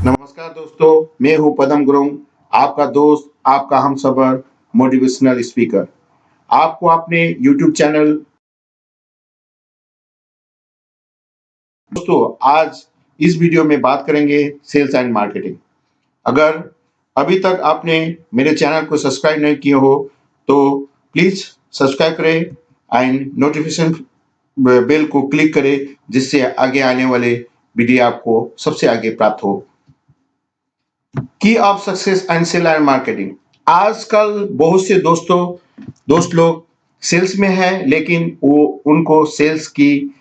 नमस्कार दोस्तों, मैं हूं पदम गुरुंग, आपका दोस्त, आपका हमसफर, मोटिवेशनल स्पीकर। आपको अपने यूट्यूब चैनल दोस्तों आज इस वीडियो में बात करेंगे सेल्स एंड मार्केटिंग। अगर अभी तक आपने मेरे चैनल को सब्सक्राइब नहीं किया हो तो प्लीज सब्सक्राइब करें एंड नोटिफिकेशन बेल को क्लिक करें, जिससे आगे आने वाले वीडियो आपको सबसे आगे प्राप्त हो। Key of success and sale and marketing. आजकल बहुत से दोस्त लोग सेल्स में है, लेकिन वो उनको सेल्स की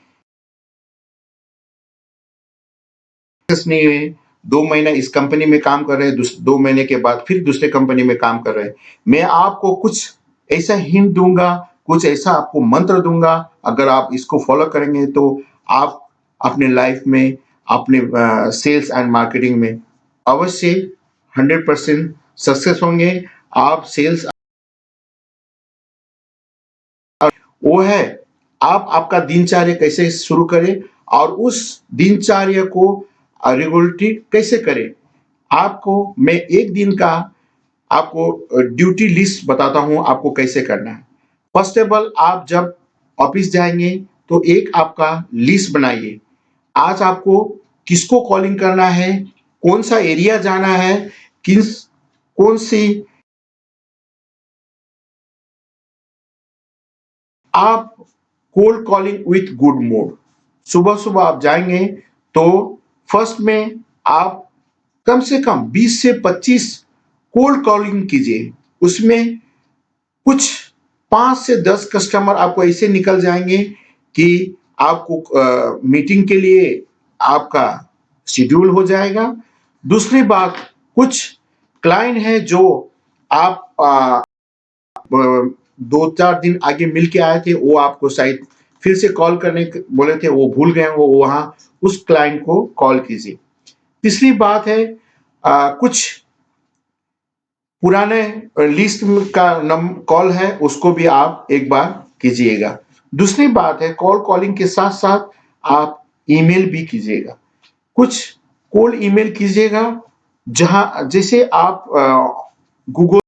नहीं है। 2 महीना इस कंपनी में काम कर रहे हैं, 2 महीने के बाद फिर दूसरे कंपनी में काम कर रहे हैं। मैं आपको कुछ ऐसा हिंट दूंगा, कुछ ऐसा आपको मंत्र दूंगा। अगर आप इसको फॉलो करेंगे तो आप अपने लाइफ में, अपने सेल्स एंड मार्केटिंग में अवश्य 100% सक्सेस होंगे। आप सेल्स वो है, आप आपका दिनचर्या कैसे शुरू करें और उस दिनचर्या को रेगुलरली कैसे करें। आपको मैं एक दिन का आपको ड्यूटी लिस्ट बताता हूं, आपको कैसे करना है। फर्स्ट ऑफ ऑल, आप जब ऑफिस जाएंगे तो एक आपका लिस्ट बनाइए। आज आपको किसको कॉलिंग करना है, कौन सा एरिया जाना है, किस कौन सी आप cold calling with good mood. सुबह सुबह आप जाएंगे तो फर्स्ट में आप कम से कम 20 से 25 कोल्ड कॉलिंग कीजिए। उसमें कुछ 5 से 10 कस्टमर आपको ऐसे निकल जाएंगे कि आपको मीटिंग के लिए आपका शेड्यूल हो जाएगा। दूसरी बात, कुछ क्लाइंट है जो आप 2-4 दिन आगे मिल के आए थे, वो आपको शायद फिर से कॉल करने बोले थे, वो भूल गए, वो वहां उस क्लाइंट को कॉल कीजिए। तीसरी बात है, कुछ पुराने लिस्ट का कॉल है, उसको भी आप एक बार कीजिएगा। दूसरी बात है, कॉलिंग के साथ साथ आप ईमेल भी कीजिएगा। कुछ कोल्ड ईमेल कीजिएगा, जहां जैसे आप गूगल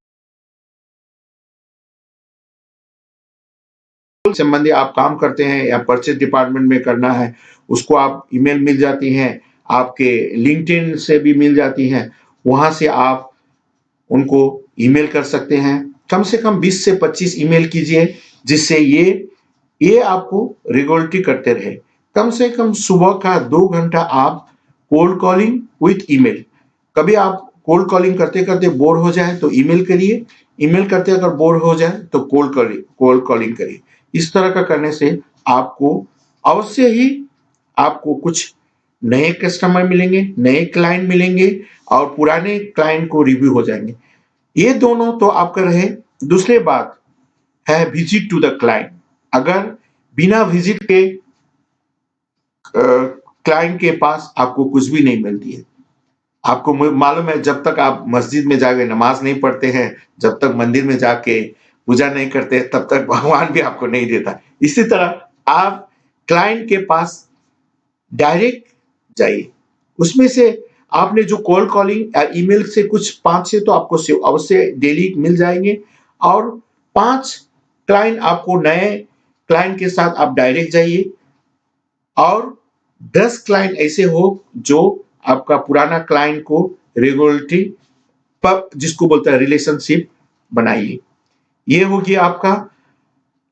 संबंधी आप काम करते हैं या परचेज डिपार्टमेंट में करना है, उसको आप ईमेल मिल जाती हैं, आपके लिंक्डइन से भी मिल जाती हैं। वहां से आप उनको ईमेल कर सकते हैं। कम से कम 20 से 25 ईमेल कीजिए, जिससे ये आपको रेगुलरली करते रहे। कम से कम सुबह का 2 घंटा आप कोल्ड कॉलिंग विथ ईमेल। कभी आप कोल्ड कॉलिंग करते करते बोर हो जाए तो ईमेल करिए, ईमेल करते अगर बोर हो जाए तो कोल्ड कॉलिंग करिए। इस तरह का करने से आपको अवश्य ही आपको कुछ नए कस्टमर मिलेंगे, नए क्लाइंट मिलेंगे और पुराने क्लाइंट को रिव्यू हो जाएंगे। ये दोनों तो आपका रहे। दूसरी बात है विजिट टू द क्लाइंट। अगर बिना विजिट के क्लाइंट के पास आपको कुछ भी नहीं मिलती है। आपको मालूम है, जब तक आप मस्जिद में जाके नमाज नहीं पढ़ते हैं, जब तक मंदिर में जाके पूजा नहीं करते, तब तक भगवान भी आपको नहीं देता। इसी तरह आप क्लाइंट के पास डायरेक्ट जाइए। उसमें से आपने जो कॉल कॉलिंग या ईमेल से कुछ 5-6 तो आपको अवश्य डेली मिल जाएंगे, और 5 क्लाइंट आपको नए क्लाइंट के साथ आप डायरेक्ट जाइए, और 10 क्लाइंट ऐसे हो जो आपका पुराना क्लाइंट को रेगुलरली जिसको बोलता है रिलेशनशिप बनाइए। ये होगी आपका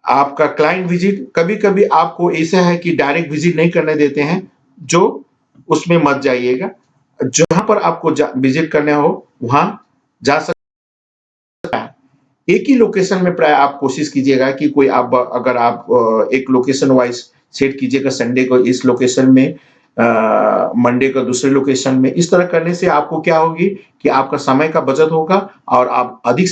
आपका क्लाइंट विजिट। कभी कभी आपको ऐसा है कि डायरेक्ट विजिट नहीं करने देते हैं, जो उसमें मत जाइएगा। जहां पर आपको विजिट करने हो वहां जा सकते। एक ही लोकेशन में प्राय आप कोशिश कीजिएगा कि कोई आप अगर आप एक लोकेशन वाइज सेट कीजिएगा, संडे को इस लोकेशन में, मंडे को दूसरे लोकेशन में। इस तरह करने से आपको क्या होगी कि आपका समय का बचत होगा और आप अधिक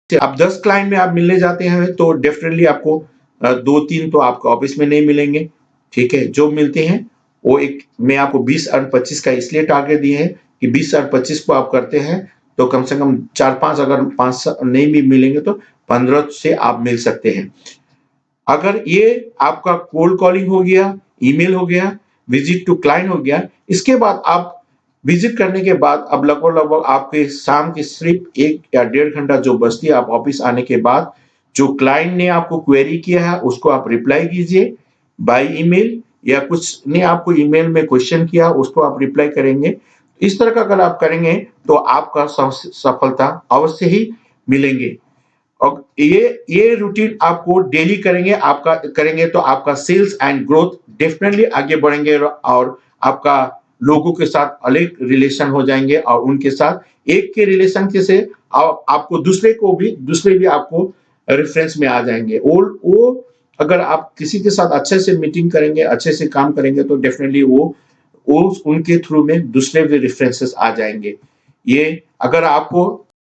से आप 10 क्लाइंट में आप मिलने जाते हैं तो डेफिनेटली आपको 2-3 तो आपको ऑफिस में नहीं मिलेंगे। ठीक है, जो मिलते हैं वो एक, मैं आपको 20 और 25 का इसलिए टारगेट दिए हैं कि 20 और 25 को आप करते हैं तो कम से कम 4-5, अगर 5 नहीं भी मिलेंगे तो 15 से आप मिल सकते हैं। अगर ये आपका कोल्ड कॉलिंग हो गया, ईमेल हो गया, विजिट टू क्लाइंट हो गया। इसके बाद आप विजिट करने के बाद अब लगभग आपके शाम की सिर्फ 1 या 1.5 घंटा जो बचती है, आप ऑफिस आने के बाद जो क्लाइंट ने आपको क्वेरी किया है उसको आप रिप्लाई कीजिए बाय ईमेल, या कुछ ने आपको ईमेल में क्वेश्चन किया उसको आप रिप्लाई करेंगे। इस तरह का अगर आप करेंगे तो आपका सफलता अवश्य ही मिलेंगे। और ये रूटीन आपको डेली करेंगे तो आपका सेल्स एंड ग्रोथ डेफिनेटली आगे बढ़ेंगे, और आपका लोगों के साथ अलग रिलेशन हो जाएंगे, और उनके साथ एक के रिलेशन के से आपको दूसरे भी आपको रेफरेंस में आ जाएंगे। वो अगर आप किसी के साथ अच्छे से मीटिंग करेंगे, अच्छे से काम करेंगे, तो डेफिनेटली वो उनके थ्रू में दूसरे भी रेफरेंसेस आ जाएंगे। ये अगर आपको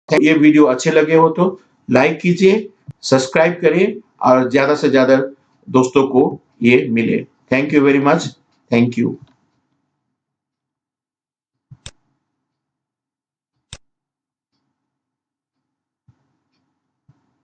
ये वीडियो अच्छे लगे हो तो लाइक कीजिए, सब्सक्राइब करिए, और ज्यादा से ज्यादा दोस्तों को ये मिले। Thank you very much. Thank you.